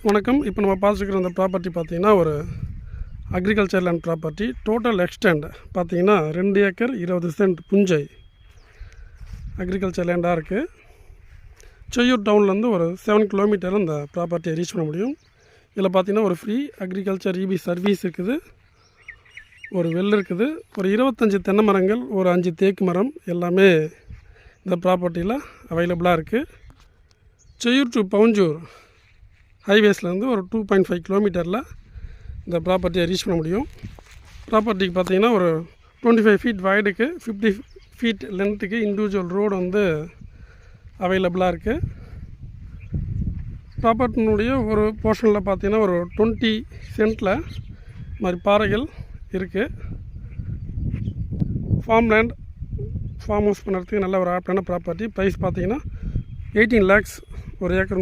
வணக்கம். இப்போ நம்ம பார்த்துருக்குற அந்த ப்ராப்பர்ட்டி பார்த்திங்கன்னா ஒரு agriculture land property. Total extend பார்த்திங்கன்னா 2 ஏக்கர் 20 சென்ட் புஞ்சை அக்ரிகல்ச்சர் லேண்டாக இருக்குது. செய்யூர் டவுன்லேருந்து ஒரு 7 கிலோமீட்டரில் இந்த ப்ராப்பர்ட்டியை ரீச் பண்ண முடியும். இதில் பார்த்திங்கன்னா ஒரு ஃப்ரீ அக்ரிகல்ச்சர் இபி சர்வீஸ் இருக்குது, ஒரு வெல் இருக்குது, ஒரு 25 தென்னை மரங்கள், ஒரு 5 தேக்கு மரம் எல்லாமே இந்த ப்ராப்பர்ட்டியில் அவைலபிளாக இருக்குது. செய்யூர் டு பவுஞ்சூர் ஹைவேஸ்லேருந்து ஒரு 2.5 கிலோமீட்டரில் இந்த ப்ராப்பர்ட்டியை ரீச் பண்ண முடியும். ப்ராப்பர்ட்டிக்கு பார்த்திங்கன்னா ஒரு 25 ஃபீட் வைடுக்கு 50 ஃபீட் லென்த்துக்கு இண்டிவிஜுவல் ரோடு வந்து அவைலபிளாக இருக்குது. ப்ராப்பர்ட்டினுடைய ஒரு போர்ஷனில் பார்த்திங்கன்னா ஒரு 20 சென்ட்டில் மாதிரி பாறைகள் இருக்குது. ஃபார்ம் லேண்ட் ஃபார்ம் ஹவுஸ் பண்ணுறதுக்கு நல்ல ஒரு ஆப்டான ப்ராப்பர்ட்டி. ப்ரைஸ் பார்த்திங்கன்னா 18 lakhs ஒரு ஏக்கர்